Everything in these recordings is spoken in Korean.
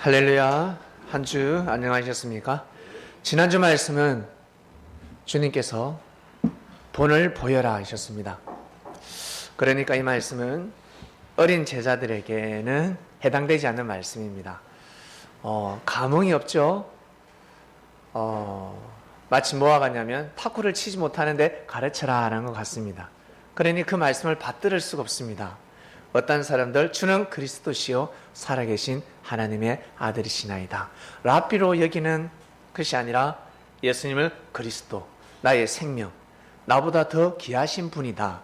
할렐루야. 한 주 안녕하셨습니까? 지난주 말씀은 주님께서 본을 보여라 하셨습니다. 그러니까 이 말씀은 어린 제자들에게는 해당되지 않는 말씀입니다. 감흥이 없죠? 마치 뭐와 같냐면 탁구를 치지 못하는데 가르쳐라 라는 것 같습니다. 그러니 그 말씀을 받들을 수가 없습니다. 어떤 사람들 주는 그리스도시요 살아계신 하나님의 아들이시나이다 랍비로 여기는 것이 아니라 예수님을 그리스도, 나의 생명, 나보다 더 귀하신 분이다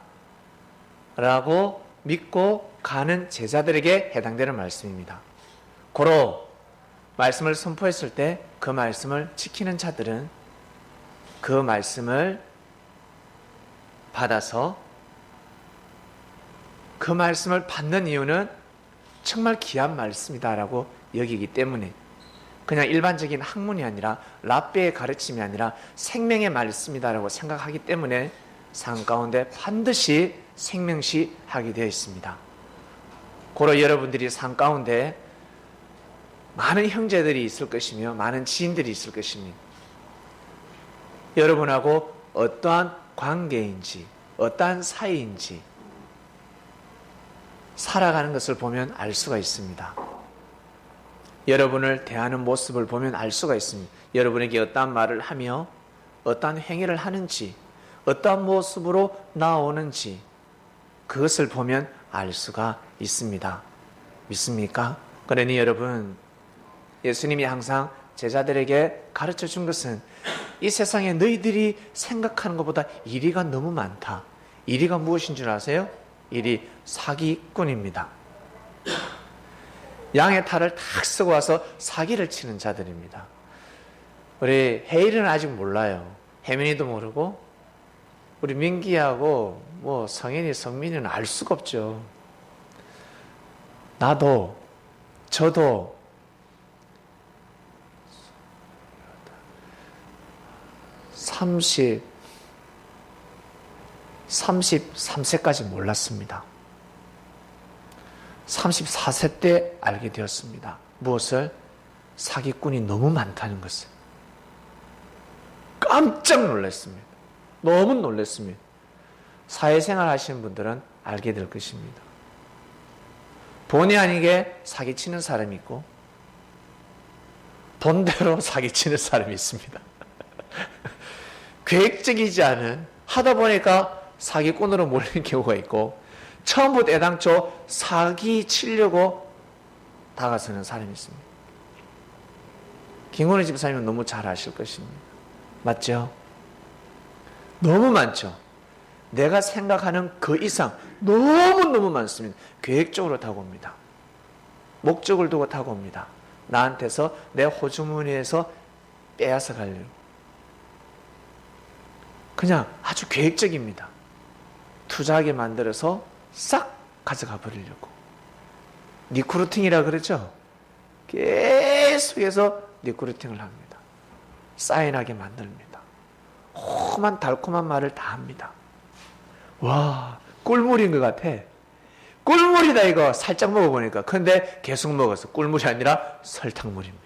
라고 믿고 가는 제자들에게 해당되는 말씀입니다. 고로 말씀을 선포했을 때 그 말씀을 지키는 자들은 그 말씀을 받아서 그 말씀을 받는 이유는 정말 귀한 말씀이다라고 여기기 때문에, 그냥 일반적인 학문이 아니라 랍비의 가르침이 아니라 생명의 말씀이다라고 생각하기 때문에 삶 가운데 반드시 생명시 하게 되어 있습니다. 고로 여러분들이 삶 가운데 많은 형제들이 있을 것이며 많은 지인들이 있을 것입니다. 여러분하고 어떠한 관계인지 어떠한 사이인지 살아가는 것을 보면 알 수가 있습니다. 여러분을 대하는 모습을 보면 알 수가 있습니다. 여러분에게 어떠한 말을 하며 어떠한 행위를 하는지 어떠한 모습으로 나오는지 그것을 보면 알 수가 있습니다. 믿습니까? 그러니 여러분, 예수님이 항상 제자들에게 가르쳐 준 것은 이 세상에 너희들이 생각하는 것보다 이리가 너무 많다. 이리가 무엇인 줄 아세요? 이리 사기꾼입니다. 양의 탈을 탁 쓰고 와서 사기를 치는 자들입니다. 우리 혜일은 아직 몰라요. 혜민이도 모르고 우리 민기하고 뭐 성현이, 성민이는 알 수가 없죠. 나도 저도 33세까지 몰랐습니다. 34세 때 알게 되었습니다. 무엇을? 사기꾼이 너무 많다는 것을. 깜짝 놀랐습니다. 너무 놀랐습니다. 사회생활 하시는 분들은 알게 될 것입니다. 본의 아니게 사기치는 사람이 있고 본대로 사기치는 사람이 있습니다. 계획적이지 않은, 하다 보니까 사기꾼으로 몰리는 경우가 있고 처음부터 애당초 사기 치려고 다가서는 사람이 있습니다. 김건희 집사님은 너무 잘 아실 것입니다. 맞죠? 너무 많죠. 내가 생각하는 그 이상 너무너무 많습니다. 계획적으로 다가옵니다. 목적을 두고 다가옵니다. 나한테서 내 호주머니에서 빼앗아 가려고. 그냥 아주 계획적입니다. 투자하게 만들어서 싹 가져가 버리려고. 리크루팅이라 그러죠. 계속해서 리크루팅을 합니다. 사인하게 만듭니다. 험한 달콤한 말을 다 합니다. 와, 꿀물인 것 같아. 꿀물이다 이거. 살짝 먹어보니까. 근데 계속 먹어서 꿀물이 아니라 설탕물입니다.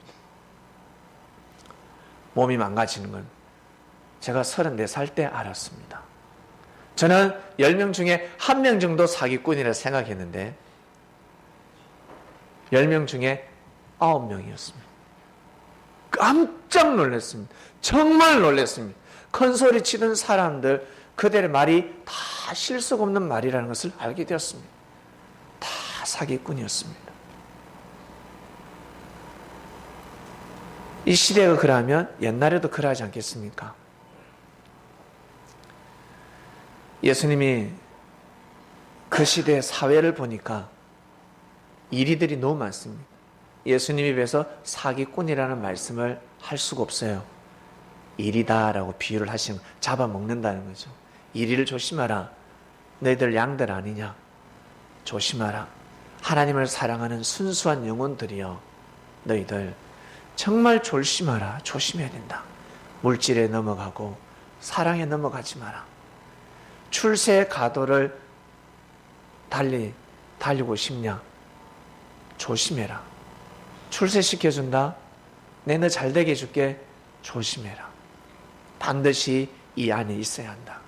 몸이 망가지는 건 제가 34살 때 알았습니다. 저는 10명 중에 1명 정도 사기꾼이라 생각했는데 10명 중에 9명이었습니다. 깜짝 놀랐습니다. 정말 놀랐습니다. 큰 소리 치던 사람들 그들의 말이 다 실속 없는 말이라는 것을 알게 되었습니다. 다 사기꾼이었습니다. 이 시대가 그러면 옛날에도 그러하지 않겠습니까? 예수님이 그 시대의 사회를 보니까 이리들이 너무 많습니다. 예수님 입에서 사기꾼이라는 말씀을 할 수가 없어요. 이리다라고 비유를 하시면 잡아먹는다는 거죠. 이리를 조심하라. 너희들 양들 아니냐. 조심하라. 하나님을 사랑하는 순수한 영혼들이여, 너희들 정말 조심하라. 조심해야 된다. 물질에 넘어가고 사랑에 넘어가지 마라. 출세 가도를 달리고 싶냐? 조심해라. 출세시켜준다. 내 너 잘되게 해줄게. 조심해라. 반드시 이 안에 있어야 한다.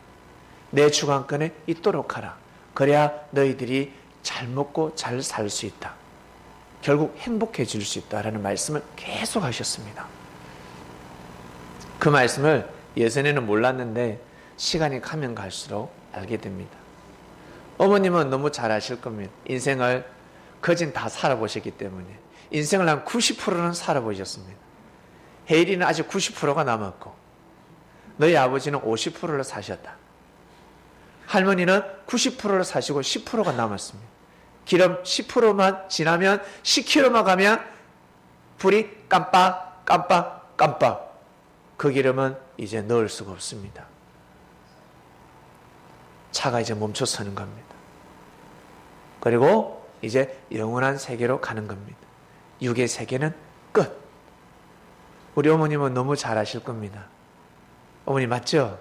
내 주관권에 있도록 하라. 그래야 너희들이 잘 먹고 잘 살 수 있다. 결국 행복해질 수 있다라는 말씀을 계속 하셨습니다. 그 말씀을 예전에는 몰랐는데 시간이 가면 갈수록 알게 됩니다. 어머님은 너무 잘 아실 겁니다. 인생을 거진 다 살아보셨기 때문에 인생을 한 90%는 살아보셨습니다. 혜일이는 아직 90%가 남았고 너희 아버지는 50%를 사셨다. 할머니는 90%를 사시고 10%가 남았습니다. 기름 10%만 지나면 10km만 가면 불이 깜빡 깜빡 깜빡. 그 기름은 이제 넣을 수가 없습니다. 차가 이제 멈춰서는 겁니다. 그리고 이제 영원한 세계로 가는 겁니다. 육의 세계는 끝. 우리 어머님은 너무 잘 아실 겁니다. 어머니 맞죠?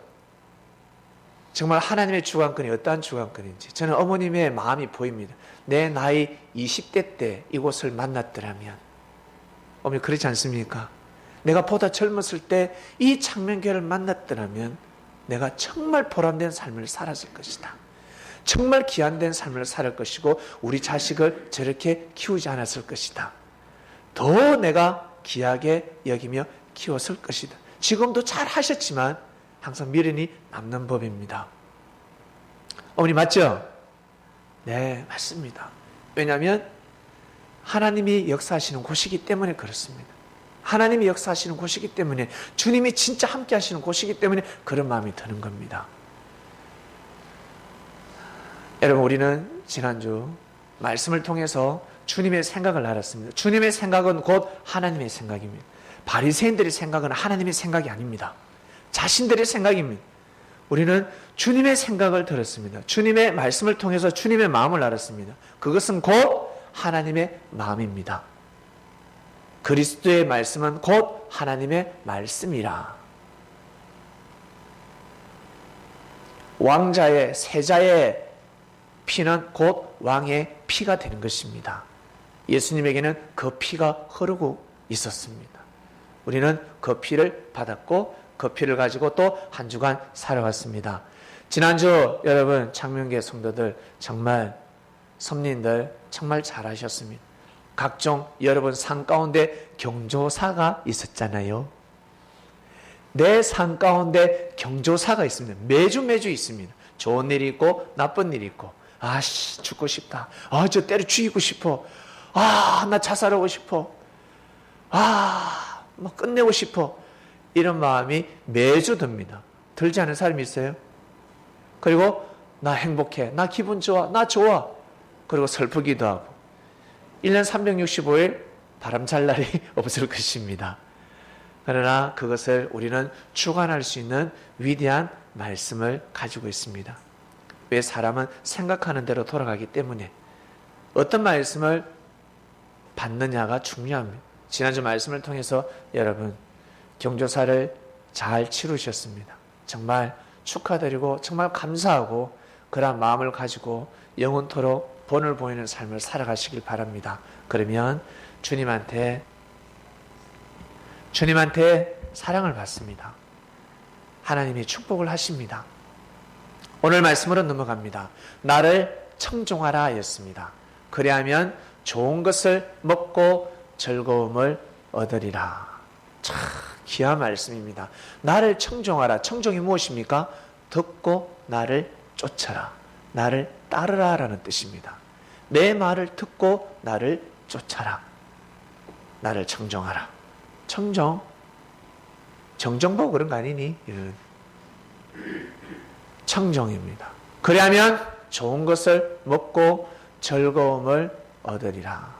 정말 하나님의 주관권이 어떠한 주관권인지 저는 어머님의 마음이 보입니다. 내 나이 20대 때 이곳을 만났더라면, 어머니 그렇지 않습니까? 내가 보다 젊었을 때 이 창명교회를 만났더라면 내가 정말 보람된 삶을 살았을 것이다. 정말 귀한된 삶을 살 것이고 우리 자식을 저렇게 키우지 않았을 것이다. 더 내가 귀하게 여기며 키웠을 것이다. 지금도 잘 하셨지만 항상 미련이 남는 법입니다. 어머니 맞죠? 네, 맞습니다. 왜냐하면 하나님이 역사하시는 곳이기 때문에 그렇습니다. 하나님이 역사하시는 곳이기 때문에, 주님이 진짜 함께 하시는 곳이기 때문에 그런 마음이 드는 겁니다. 여러분, 우리는 지난주 말씀을 통해서 주님의 생각을 알았습니다. 주님의 생각은 곧 하나님의 생각입니다. 바리새인들의 생각은 하나님의 생각이 아닙니다. 자신들의 생각입니다. 우리는 주님의 생각을 들었습니다. 주님의 말씀을 통해서 주님의 마음을 알았습니다. 그것은 곧 하나님의 마음입니다. 그리스도의 말씀은 곧 하나님의 말씀이라. 왕자의 세자의 피는 곧 왕의 피가 되는 것입니다. 예수님에게는 그 피가 흐르고 있었습니다. 우리는 그 피를 받았고 그 피를 가지고 또 한 주간 살아왔습니다. 지난주 여러분 창명교회 성도들 정말 섭린들 정말 잘하셨습니다. 각종 여러분 삶 가운데 경조사가 있었잖아요. 내 삶 가운데 경조사가 있습니다. 매주 있습니다. 좋은 일이 있고 나쁜 일이 있고, 아씨 죽고 싶다, 저 때려 죽이고 싶어, 나 자살하고 싶어, 뭐 끝내고 싶어, 이런 마음이 매주 듭니다. 들지 않은 사람이 있어요? 그리고 나 행복해, 나 기분 좋아, 나 좋아, 그리고 슬프기도 하고. 1년 365일 바람 잘 날이 없을 것입니다. 그러나 그것을 우리는 주관할 수 있는 위대한 말씀을 가지고 있습니다. 왜? 사람은 생각하는 대로 돌아가기 때문에 어떤 말씀을 받느냐가 중요합니다. 지난주 말씀을 통해서 여러분 경조사를 잘 치르셨습니다. 정말 축하드리고 정말 감사하고 그러한 마음을 가지고 영원토록 본을 보이는 삶을 살아가시길 바랍니다. 그러면 주님한테 사랑을 받습니다. 하나님이 축복을 하십니다. 오늘 말씀으로 넘어갑니다. 나를 청종하라 였습니다. 그리하면 좋은 것을 먹고 즐거움을 얻으리라. 참 귀한 말씀입니다. 나를 청종하라. 청종이 무엇입니까? 듣고 나를 쫓아라. 나를 따르라 라는 뜻입니다. 내 말을 듣고 나를 쫓아라. 나를 청종하라. 청정. 정정보고 그런 거 아니니? 청정입니다. 그리하면 좋은 것을 먹고 즐거움을 얻으리라.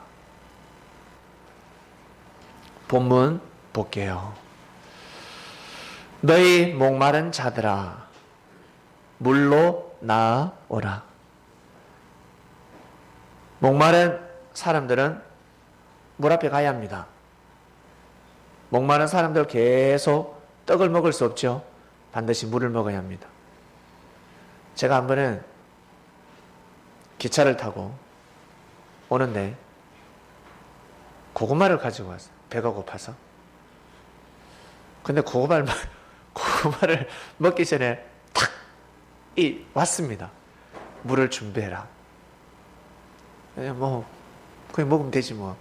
본문 볼게요. 너희 목마른 자들아 물로 나아오라. 목마른 사람들은 물 앞에 가야 합니다. 목마른 사람들 계속 떡을 먹을 수 없죠. 반드시 물을 먹어야 합니다. 제가 한 번은 기차를 타고 오는데 고구마를 가지고 왔어요. 배가 고파서. 근데 고구마를 먹기 전에 탁 왔습니다. 물을 준비해라. 뭐 그냥 먹으면 되지 뭐.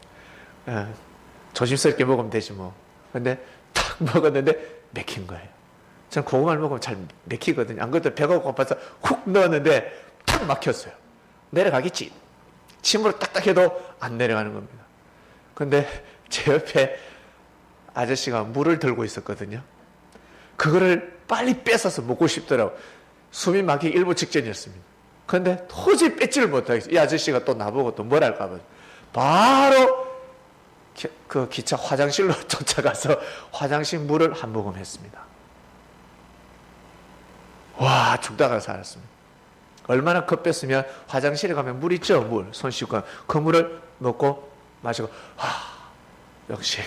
조심스럽게 먹으면 되지 뭐. 근데 탁 먹었는데 맥힌 거예요. 전 고구마를 먹으면 잘 맥히거든요. 안 그래도 배가 고파서 훅 넣었는데 탁 막혔어요. 내려가겠지. 침으로 딱딱 해도 안 내려가는 겁니다. 근데 제 옆에 아저씨가 물을 들고 있었거든요. 그거를 빨리 뺏어서 먹고 싶더라고. 숨이 막히기 일부 직전이었습니다. 그런데 도저히 뺏지를 못하겠어요. 이 아저씨가 또 나보고 또 뭐랄까 봐. 바로 그 기차 화장실로 쫓아가서 화장실 물을 한 모금 했습니다. 와, 죽다가 살았습니다. 얼마나 급했으면 화장실에 가면 물 있죠? 물. 손 씻고 그 물을 먹고 마시고 역시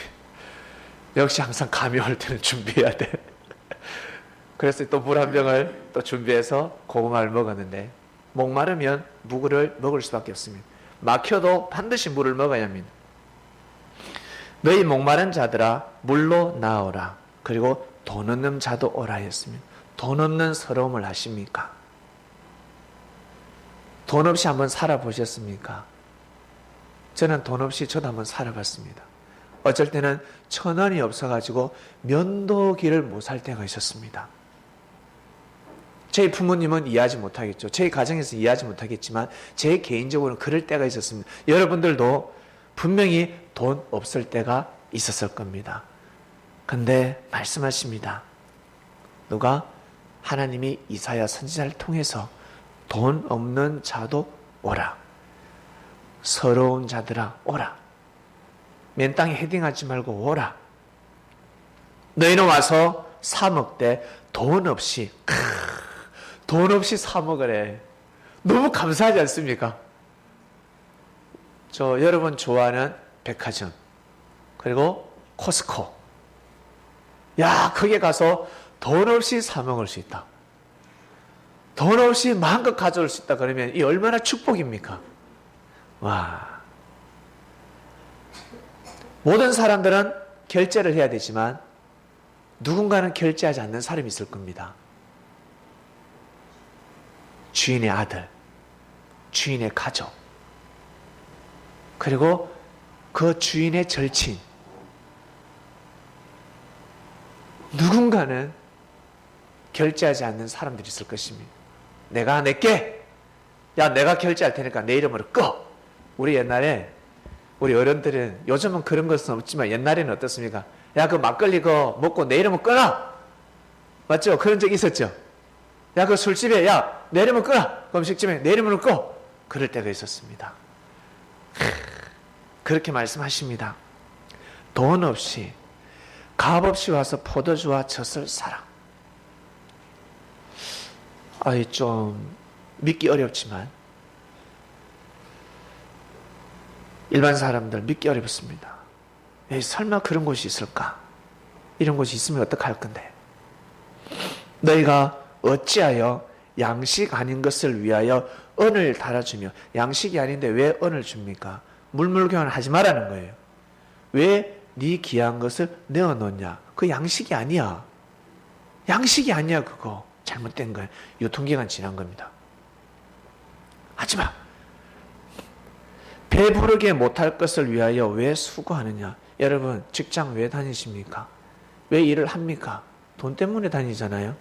항상 감이 올 때는 준비해야 돼. 그래서 또 물 한 병을 또 준비해서 고구마를 먹었는데 목마르면 물을 먹을 수밖에 없습니다. 막혀도 반드시 물을 먹어야 합니다. 너희 목마른 자들아 물로 나오라. 그리고 돈 없는 자도 오라 했습니다. 돈 없는 서러움을 아십니까? 돈 없이 한번 살아보셨습니까? 저는 돈 없이 저도 한번 살아봤습니다. 어쩔 때는 1,000원이 없어가지고 면도기를 못 살 때가 있었습니다. 저희 부모님은 이해하지 못하겠죠. 저희 가정에서 이해하지 못하겠지만 제 개인적으로는 그럴 때가 있었습니다. 여러분들도 분명히 돈 없을 때가 있었을 겁니다. 근데 말씀하십니다. 누가? 하나님이 이사야 선지자를 통해서 돈 없는 자도 오라. 서러운 자들아 오라. 맨 땅에 헤딩하지 말고 오라. 너희는 와서 사 먹되 돈 없이 사 먹으래. 너무 감사하지 않습니까? 저 여러분 좋아하는 백화점 그리고 코스코. 야, 거기에 가서 돈 없이 사 먹을 수 있다. 돈 없이 마음껏 가져올 수 있다. 그러면 이 얼마나 축복입니까? 와. 모든 사람들은 결제를 해야 되지만 누군가는 결제하지 않는 사람이 있을 겁니다. 주인의 아들, 주인의 가족, 그리고 그 주인의 절친. 누군가는 결제하지 않는 사람들이 있을 것입니다. 내가 낼게. 야, 내가 결제할 테니까 내 이름으로 꺼. 우리 옛날에 우리 어른들은 요즘은 그런 것은 없지만 옛날에는 어떻습니까? 야, 그 막걸리 그거 먹고 내 이름을 꺼라. 맞죠? 그런 적 있었죠? 야, 그 술집에 야, 내 이름을 꺼라. 음식점에 내 이름으로 꺼. 그럴 때가 있었습니다. 그렇게 말씀하십니다. 돈 없이 값 없이 와서 포도주와 젖을 사라. 좀 믿기 어렵지만 일반 사람들 믿기 어렵습니다. 설마 그런 곳이 있을까? 이런 곳이 있으면 어떡할 건데? 너희가 어찌하여 양식 아닌 것을 위하여 은을 달아주며, 양식이 아닌데 왜 은을 줍니까? 물물교환 하지 말라는 거예요. 왜 네 귀한 것을 내어놓냐? 그 양식이 아니야. 양식이 아니야. 그거 잘못된 거예요. 유통기간 지난 겁니다. 하지마. 배부르게 못할 것을 위하여 왜 수고하느냐? 여러분 직장 왜 다니십니까? 왜 일을 합니까? 돈 때문에 다니잖아요.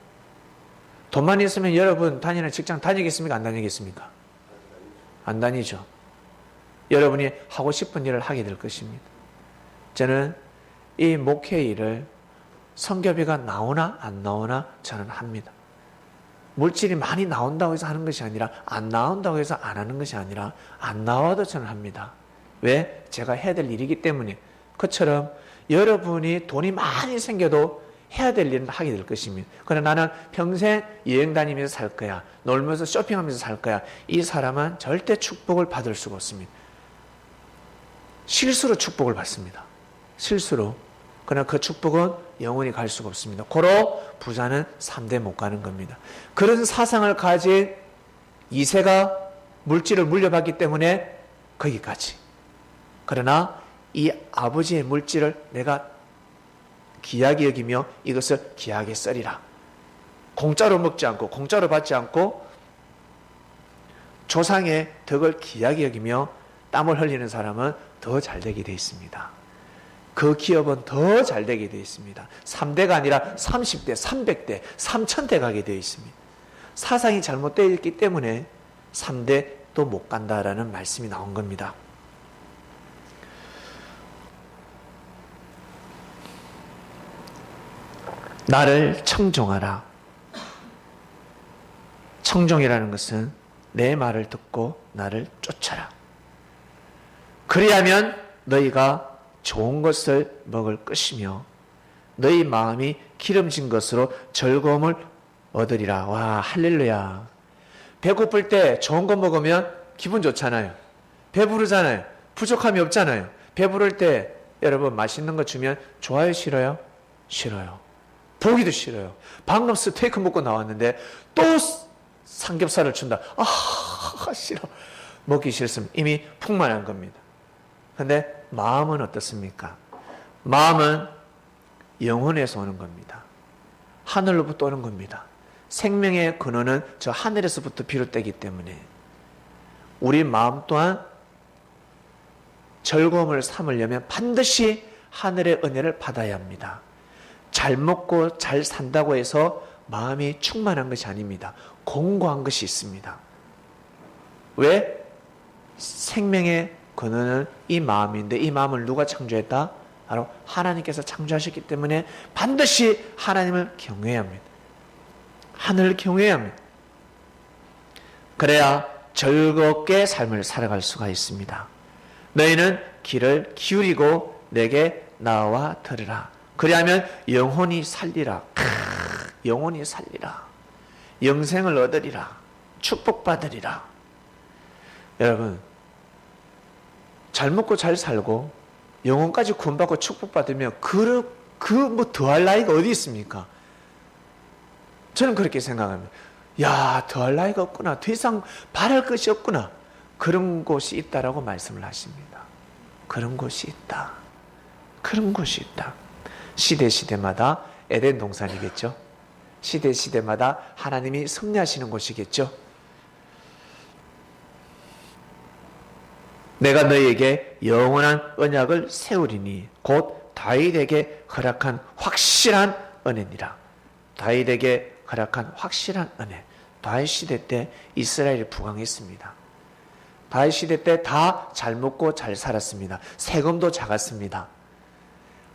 돈만 있으면 여러분 다니는 직장 다니겠습니까? 안 다니겠습니까? 안 다니죠. 여러분이 하고 싶은 일을 하게 될 것입니다. 저는 이 목회 일을 성교비가 나오나 안 나오나 저는 합니다. 물질이 많이 나온다고 해서 하는 것이 아니라, 안 나온다고 해서 안 하는 것이 아니라, 안 나와도 저는 합니다. 왜? 제가 해야 될 일이기 때문에. 그처럼 여러분이 돈이 많이 생겨도 해야 될 일은 하게 될 것입니다. 그러나 나는 평생 여행 다니면서 살 거야, 놀면서 쇼핑하면서 살 거야, 이 사람은 절대 축복을 받을 수가 없습니다. 실수로 축복을 받습니다. 실수로. 그러나 그 축복은 영원히 갈 수가 없습니다. 고로 부자는 3대 못 가는 겁니다. 그런 사상을 가진 2세가 물질을 물려받기 때문에 거기까지. 그러나 이 아버지의 물질을 내가 귀하게 여기며 이것을 귀하게 쓰리라. 공짜로 먹지 않고 공짜로 받지 않고 조상의 덕을 귀하게 여기며 땀을 흘리는 사람은 더 잘되게 되어 있습니다. 그 기업은 더 잘되게 되어 있습니다. 3대가 아니라 30대, 300대, 3000대 가게 되어 있습니다. 사상이 잘못되어 있기 때문에 3대도 못 간다라는 말씀이 나온 겁니다. 나를 청종하라. 청종이라는 것은 내 말을 듣고 나를 쫓아라. 그리하면 너희가 좋은 것을 먹을 것이며 너희 마음이 기름진 것으로 즐거움을 얻으리라. 와, 할렐루야. 배고플 때 좋은 거 먹으면 기분 좋잖아요. 배부르잖아요. 부족함이 없잖아요. 배부를 때 여러분 맛있는 거 주면 좋아요, 싫어요? 싫어요. 보기도 싫어요. 방금 스테이크 먹고 나왔는데 또 삼겹살을 준다. 아, 싫어. 먹기 싫으면 이미 풍만한 겁니다. 근데 마음은 어떻습니까? 마음은 영혼에서 오는 겁니다. 하늘로부터 오는 겁니다. 생명의 근원은 저 하늘에서부터 비롯되기 때문에 우리 마음 또한 즐거움을 삼으려면 반드시 하늘의 은혜를 받아야 합니다. 잘 먹고 잘 산다고 해서 마음이 충만한 것이 아닙니다. 공고한 것이 있습니다. 왜? 생명의 근원은 이 마음인데 이 마음을 누가 창조했다? 바로 하나님께서 창조하셨기 때문에 반드시 하나님을 경외해야 합니다. 하늘을 경외해야 합니다. 그래야 즐겁게 삶을 살아갈 수가 있습니다. 너희는 귀를 기울이고 내게 나와 들으라. 그리하면 영혼이 살리라. 영혼이 살리라. 영생을 얻으리라. 축복받으리라. 여러분, 잘 먹고 잘 살고 영혼까지 구원받고 축복받으면 뭐 더할 나이가 어디 있습니까? 저는 그렇게 생각합니다. 야, 더할 나이가 없구나. 더 이상 바랄 것이 없구나. 그런 곳이 있다라고 말씀을 하십니다. 그런 곳이 있다. 그런 곳이 있다. 시대마다 에덴 동산이겠죠. 시대마다 하나님이 섭리하시는 곳이겠죠. 내가 너희에게 영원한 언약을 세우리니 곧 다윗에게 허락한 확실한 은혜니라. 다윗에게 허락한 확실한 은혜. 다윗 시대 때 이스라엘이 부강했습니다. 다윗 시대 때 다 잘 먹고 잘 살았습니다. 세금도 작았습니다.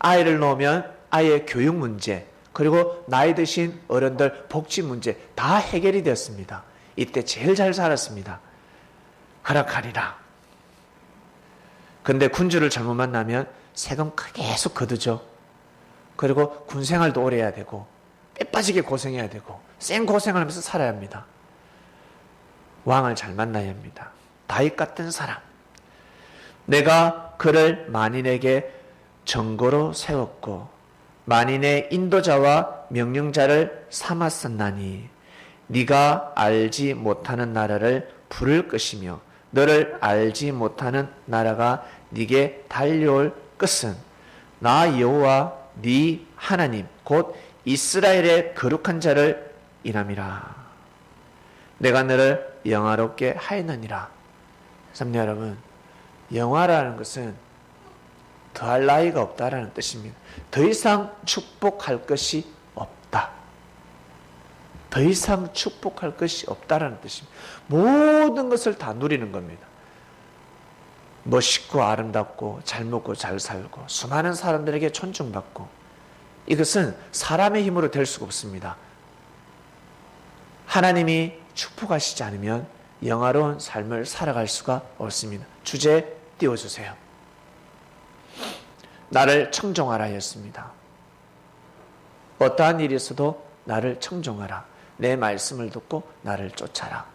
아이를 놓으면 아이의 교육 문제, 그리고 나이 드신 어른들 복지 문제 다 해결이 되었습니다. 이때 제일 잘 살았습니다. 허락하리라. 근데 군주를 잘못 만나면 세금 계속 거두죠. 그리고 군 생활도 오래 해야 되고 빼빠지게 고생해야 되고 생고생을 하면서 살아야 합니다. 왕을 잘 만나야 합니다. 다윗 같은 사람. 내가 그를 만인에게 정거로 세웠고 만인의 인도자와 명령자를 삼았었나니 네가 알지 못하는 나라를 부를 것이며 너를 알지 못하는 나라가 네게 달려올 것은 나 여호와 네 하나님 곧 이스라엘의 거룩한 자를 인함이라. 내가 너를 영화롭게 하였느니라. 삼 여러분, 영화라는 것은 더할 나위가 없다라는 뜻입니다. 더 이상 축복할 것이 없다. 더 이상 축복할 것이 없다라는 뜻입니다. 모든 것을 다 누리는 겁니다. 멋있고 아름답고 잘 먹고 잘 살고 수많은 사람들에게 존중받고, 이것은 사람의 힘으로 될 수가 없습니다. 하나님이 축복하시지 않으면 영화로운 삶을 살아갈 수가 없습니다. 주제 띄워주세요. 나를 청종하라 였습니다. 어떠한 일이 있어도 나를 청종하라. 내 말씀을 듣고 나를 쫓아라.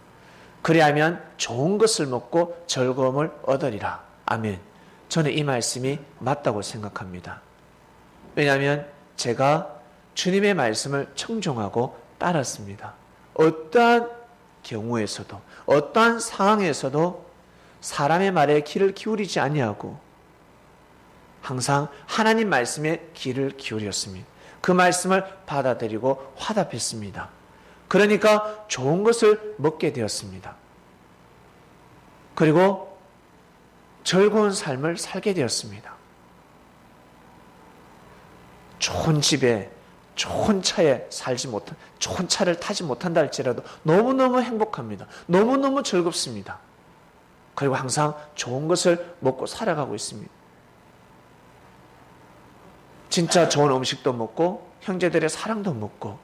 그리하면 좋은 것을 먹고 즐거움을 얻으리라. 아멘. 저는 이 말씀이 맞다고 생각합니다. 왜냐하면 제가 주님의 말씀을 청종하고 따랐습니다. 어떠한 경우에서도 어떠한 상황에서도 사람의 말에 귀를 기울이지 아니하고 항상 하나님 말씀에 귀를 기울였습니다. 그 말씀을 받아들이고 화답했습니다. 그러니까 좋은 것을 먹게 되었습니다. 그리고 즐거운 삶을 살게 되었습니다. 좋은 집에, 좋은 차에 좋은 차를 타지 못한다 할지라도 너무너무 행복합니다. 너무너무 즐겁습니다. 그리고 항상 좋은 것을 먹고 살아가고 있습니다. 진짜 좋은 음식도 먹고 형제들의 사랑도 먹고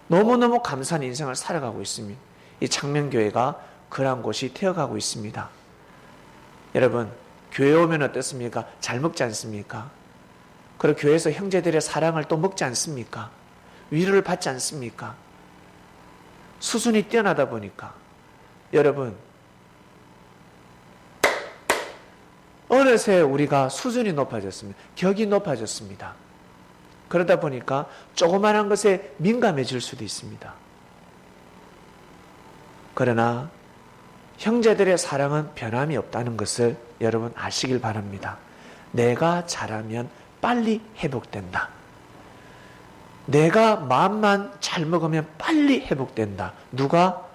너무너무 감사한 인생을 살아가고 있습니다. 이 창명교회가 그러한 곳이 되어가고 있습니다. 여러분, 교회 오면 어떻습니까? 잘 먹지 않습니까? 그리고 교회에서 형제들의 사랑을 또 먹지 않습니까? 위로를 받지 않습니까? 수준이 뛰어나다 보니까 여러분, 어느새 우리가 수준이 높아졌습니다. 격이 높아졌습니다. 그러다 보니까 조그마한 것에 민감해질 수도 있습니다. 그러나 형제들의 사랑은 변함이 없다는 것을 여러분 아시길 바랍니다. 내가 잘하면 빨리 회복된다. 내가 마음만 잘 먹으면 빨리 회복된다. 누가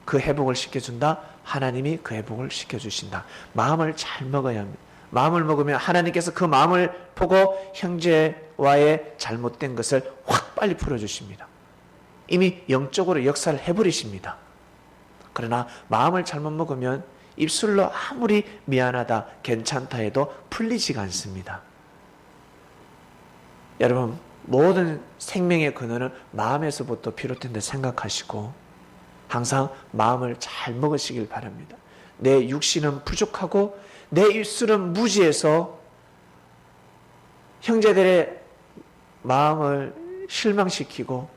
그 회복을 시켜준다? 하나님이 그 회복을 시켜주신다. 마음을 잘 먹어야 합니다. 마음을 먹으면 하나님께서 그 마음을 보고 형제와의 잘못된 것을 확 빨리 풀어주십니다. 이미 영적으로 역사를 해버리십니다. 그러나 마음을 잘못 먹으면 입술로 아무리 미안하다, 괜찮다 해도 풀리지가 않습니다. 여러분, 모든 생명의 근원은 마음에서부터 비롯된다 생각하시고 항상 마음을 잘 먹으시길 바랍니다. 내 육신은 부족하고 내 입술은 무지해서 형제들의 마음을 실망시키고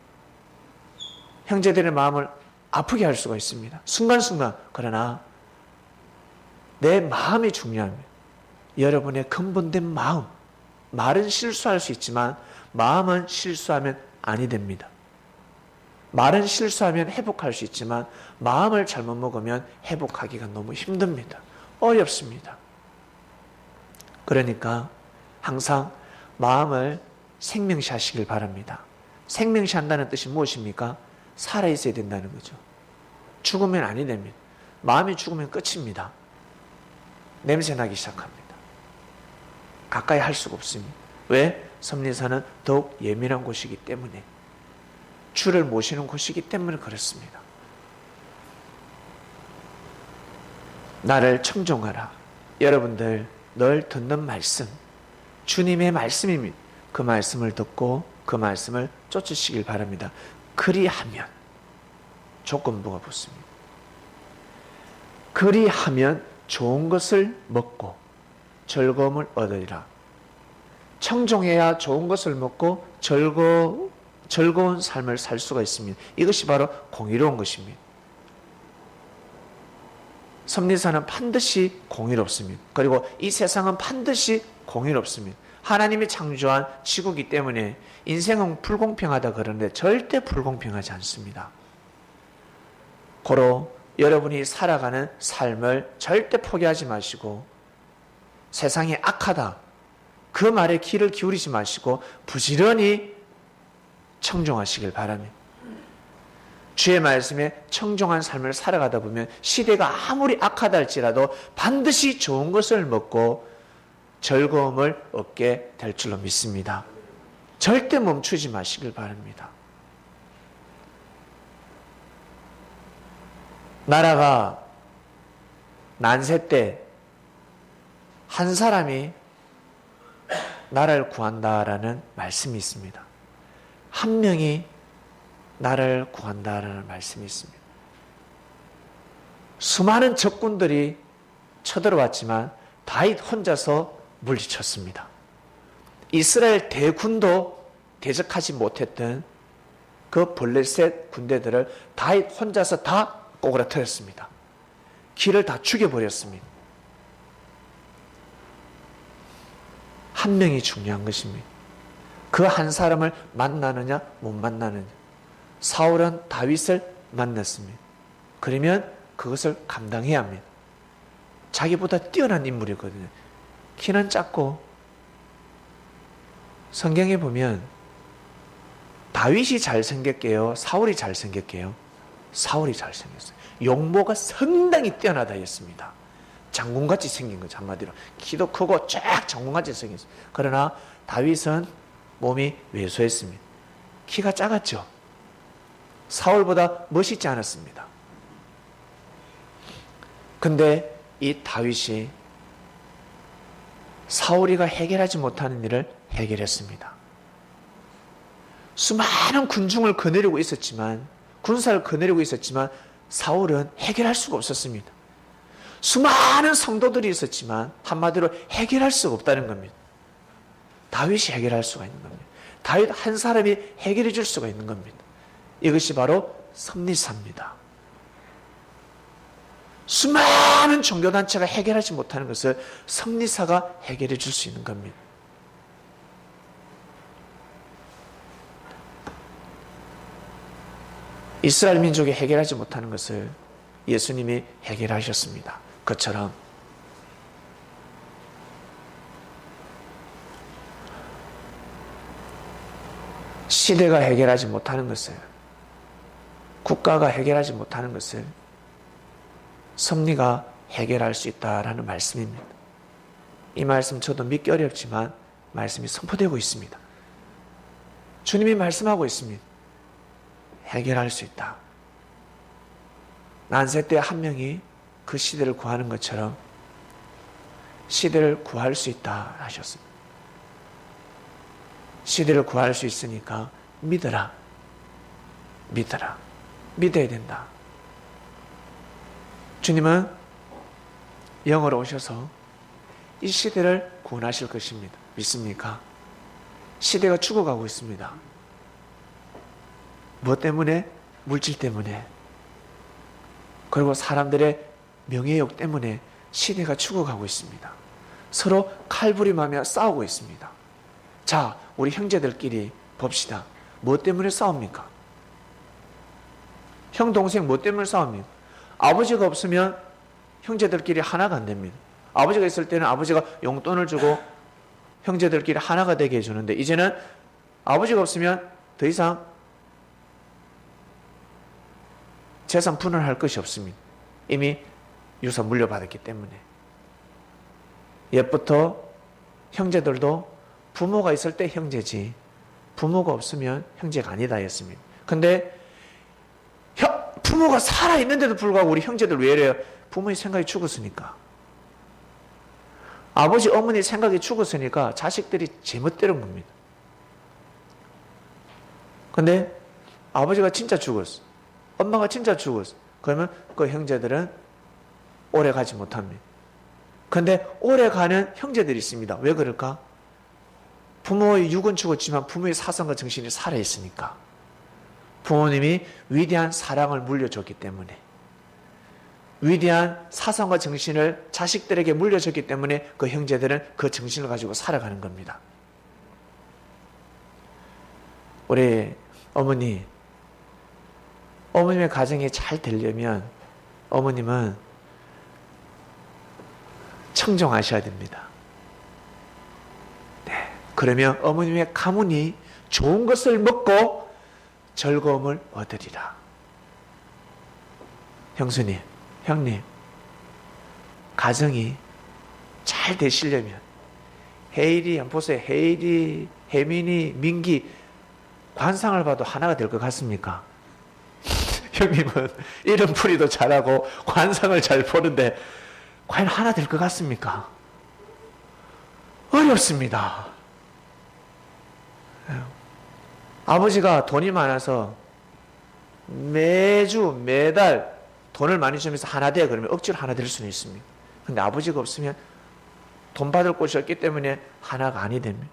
형제들의 마음을 아프게 할 수가 있습니다. 순간순간. 그러나 내 마음이 중요합니다. 여러분의 근본된 마음. 말은 실수할 수 있지만 마음은 실수하면 아니 됩니다. 말은 실수하면 회복할 수 있지만 마음을 잘못 먹으면 회복하기가 너무 힘듭니다. 어렵습니다. 그러니까 항상 마음을 생명시 하시길 바랍니다. 생명시 한다는 뜻이 무엇입니까? 살아있어야 된다는 거죠. 죽으면 아니 됩니다. 마음이 죽으면 끝입니다. 냄새나기 시작합니다. 가까이 할 수가 없습니다. 왜? 섭리사는 더욱 예민한 곳이기 때문에, 주를 모시는 곳이기 때문에 그렇습니다. 나를 청종하라. 여러분들 늘 듣는 말씀, 주님의 말씀입니다. 그 말씀을 듣고 그 말씀을 쫓으시길 바랍니다. 그리하면, 조건부가 붙습니다. 그리하면 좋은 것을 먹고 즐거움을 얻으리라. 청종해야 좋은 것을 먹고 즐거운 삶을 살 수가 있습니다. 이것이 바로 공의로운 것입니다. 섭리사는 반드시 공의롭습니다. 그리고 이 세상은 반드시 공의롭습니다. 하나님이 창조한 지구이기 때문에 인생은 불공평하다 그러는데 절대 불공평하지 않습니다. 고로 여러분이 살아가는 삶을 절대 포기하지 마시고 세상이 악하다, 그 말에 귀를 기울이지 마시고 부지런히 청종하시길 바랍니다. 주의 말씀에 청종한 삶을 살아가다 보면 시대가 아무리 악하다 할지라도 반드시 좋은 것을 먹고 즐거움을 얻게 될 줄로 믿습니다. 절대 멈추지 마시길 바랍니다. 나라가 난세 때 한 사람이 나라를 구한다라는 말씀이 있습니다. 한 명이 나를 구한다라는 말씀이 있습니다. 수많은 적군들이 쳐들어왔지만 다윗 혼자서 물리쳤습니다. 이스라엘 대군도 대적하지 못했던 그 블레셋 군대들을 다윗 혼자서 다 꼬그라뜨렸습니다. 길을 다 죽여버렸습니다. 한 명이 중요한 것입니다. 그 한 사람을 만나느냐 못 만나느냐. 사울은 다윗을 만났습니다. 그러면 그것을 감당해야 합니다. 자기보다 뛰어난 인물이거든요. 키는 작고 성경에 보면 다윗이 잘생겼게요, 사울이 잘생겼게요? 사울이 잘생겼어요. 용모가 상당히 뛰어나다 했습니다. 장군같이 생긴 거죠. 한마디로 키도 크고 쫙 장군같이 생겼어요. 그러나 다윗은 몸이 왜소했습니다. 키가 작았죠. 사울보다 멋있지 않았습니다. 근데 이 다윗이 사울이가 해결하지 못하는 일을 해결했습니다. 수많은 군중을 거느리고 있었지만, 군사를 거느리고 있었지만 사울은 해결할 수가 없었습니다. 수많은 성도들이 있었지만 한마디로 해결할 수가 없다는 겁니다. 다윗이 해결할 수가 있는 겁니다. 다윗 한 사람이 해결해 줄 수가 있는 겁니다. 이것이 바로 섭리사입니다. 수많은 종교단체가 해결하지 못하는 것을 섭리사가 해결해 줄 수 있는 겁니다. 이스라엘 민족이 해결하지 못하는 것을 예수님이 해결하셨습니다. 그처럼 시대가 해결하지 못하는 것을, 국가가 해결하지 못하는 것을 섭리가 해결할 수 있다라는 말씀입니다. 이 말씀 저도 믿기 어렵지만 말씀이 선포되고 있습니다. 주님이 말씀하고 있습니다. 해결할 수 있다. 난세 때 한 명이 그 시대를 구하는 것처럼 시대를 구할 수 있다 하셨습니다. 시대를 구할 수 있으니까 믿어라. 믿어라. 믿어야 된다. 주님은 영으로 오셔서 이 시대를 구원하실 것입니다. 믿습니까? 시대가 죽어가고 있습니다. 뭐 때문에? 물질 때문에. 그리고 사람들의 명예욕 때문에 시대가 죽어가고 있습니다. 서로 칼부림하며 싸우고 있습니다. 자, 우리 형제들끼리 봅시다. 뭐 때문에 싸웁니까? 형, 동생 뭐 때문에 싸웁니까? 아버지가 없으면 형제들끼리 하나가 안 됩니다. 아버지가 있을 때는 아버지가 용돈을 주고 형제들끼리 하나가 되게 해주는데, 이제는 아버지가 없으면 더 이상 재산 분할할 것이 없습니다. 이미 유산 물려받았기 때문에. 옛부터 형제들도 부모가 있을 때 형제지 부모가 없으면 형제가 아니다 했습니다. 근데 부모가 살아있는데도 불구하고 우리 형제들 왜 이래요? 부모의 생각이 죽었으니까. 아버지 어머니 생각이 죽었으니까 자식들이 제멋대로 봅니다. 근데 아버지가 진짜 죽었어, 엄마가 진짜 죽었어, 그러면 그 형제들은 오래 가지 못합니다. 근데 오래 가는 형제들이 있습니다. 왜 그럴까? 부모의 육은 죽었지만 부모의 사상과 정신이 살아있으니까. 부모님이 위대한 사랑을 물려줬기 때문에, 위대한 사상과 정신을 자식들에게 물려줬기 때문에 그 형제들은 그 정신을 가지고 살아가는 겁니다. 우리 어머님의 가정이 잘 되려면 어머님은 청정하셔야 됩니다. 네. 그러면 어머님의 가문이 좋은 것을 먹고 즐거움을 얻으리라. 형수님, 형님, 가정이 잘 되시려면 헤일이, 한번 보세요. 헤일이, 혜민이, 민기 관상을 봐도 하나가 될 것 같습니까? 형님은 이름 풀이도 잘하고 관상을 잘 보는데 과연 하나 될 것 같습니까? 어렵습니다. 아버지가 돈이 많아서 매달 돈을 많이 주면서 하나 돼 그러면 억지로 하나 될 수는 있습니다. 근데 아버지가 없으면 돈 받을 곳이 없기 때문에 하나가 아니 됩니다.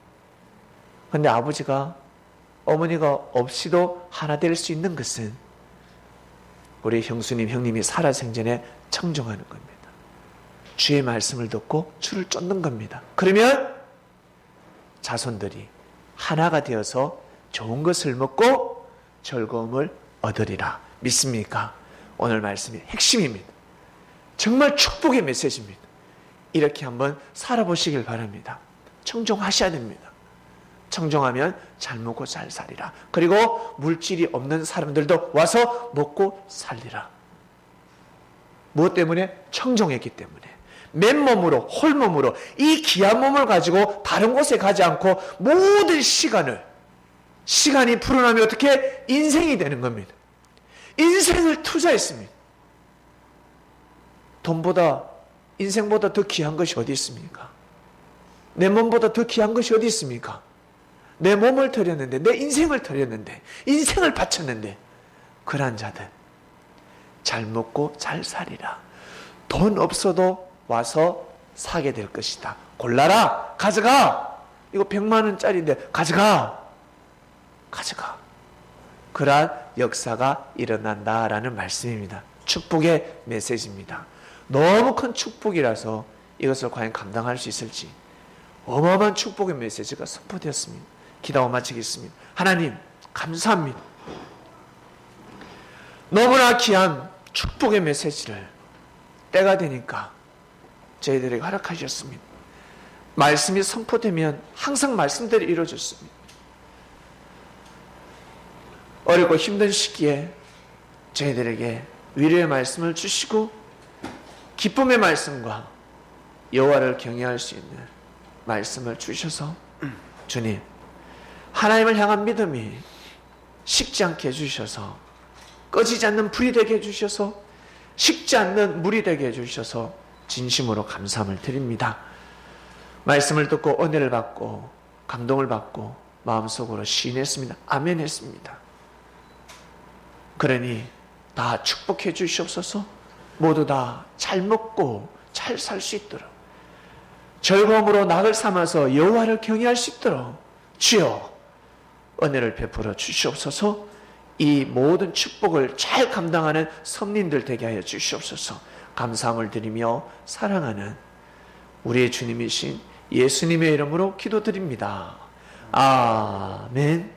근데 아버지가, 어머니가 없이도 하나 될 수 있는 것은 우리 형수님, 형님이 살아생전에 청정하는 겁니다. 주의 말씀을 듣고 주를 쫓는 겁니다. 그러면 자손들이 하나가 되어서 좋은 것을 먹고 즐거움을 얻으리라. 믿습니까? 오늘 말씀이 핵심입니다. 정말 축복의 메시지입니다. 이렇게 한번 살아보시길 바랍니다. 청정하셔야 됩니다. 청정하면 잘 먹고 잘 살리라. 그리고 물질이 없는 사람들도 와서 먹고 살리라. 무엇 때문에? 청정했기 때문에. 맨몸으로, 홀몸으로 이 귀한 몸을 가지고 다른 곳에 가지 않고 모든 시간이 불어나면 어떻게? 인생이 되는 겁니다. 인생을 투자했습니다. 돈보다, 인생보다 더 귀한 것이 어디 있습니까? 내 몸보다 더 귀한 것이 어디 있습니까? 내 몸을 드렸는데, 내 인생을 드렸는데, 인생을 바쳤는데, 그러한 자들 잘 먹고 잘 살리라. 돈 없어도 와서 사게 될 것이다. 골라라. 가져가. 이거 100만 원짜리인데 가져가. 그러한 역사가 일어난다라는 말씀입니다. 축복의 메시지입니다. 너무 큰 축복이라서 이것을 과연 감당할 수 있을지 어마어마한 축복의 메시지가 선포되었습니다. 기도하고 마치겠습니다. 하나님 감사합니다. 너무나 귀한 축복의 메시지를 때가 되니까 저희들에게 허락하셨습니다. 말씀이 선포되면 항상 말씀대로 이루어졌습니다. 어렵고 힘든 시기에 저희들에게 위로의 말씀을 주시고 기쁨의 말씀과 여호와를 경외할 수 있는 말씀을 주셔서 주님 하나님을 향한 믿음이 식지 않게 해주셔서 꺼지지 않는 불이 되게 해주셔서 식지 않는 물이 되게 해주셔서 진심으로 감사함을 드립니다. 말씀을 듣고 은혜를 받고 감동을 받고 마음속으로 시인했습니다. 아멘 했습니다. 그러니 다 축복해 주시옵소서. 모두 다 잘 먹고 잘 살 수 있도록 즐거움으로 낙을 삼아서 여호와를 경외할 수 있도록 주여 은혜를 베풀어 주시옵소서. 이 모든 축복을 잘 감당하는 선민들 되게 하여 주시옵소서. 감사함을 드리며 사랑하는 우리의 주님이신 예수님의 이름으로 기도드립니다. 아멘.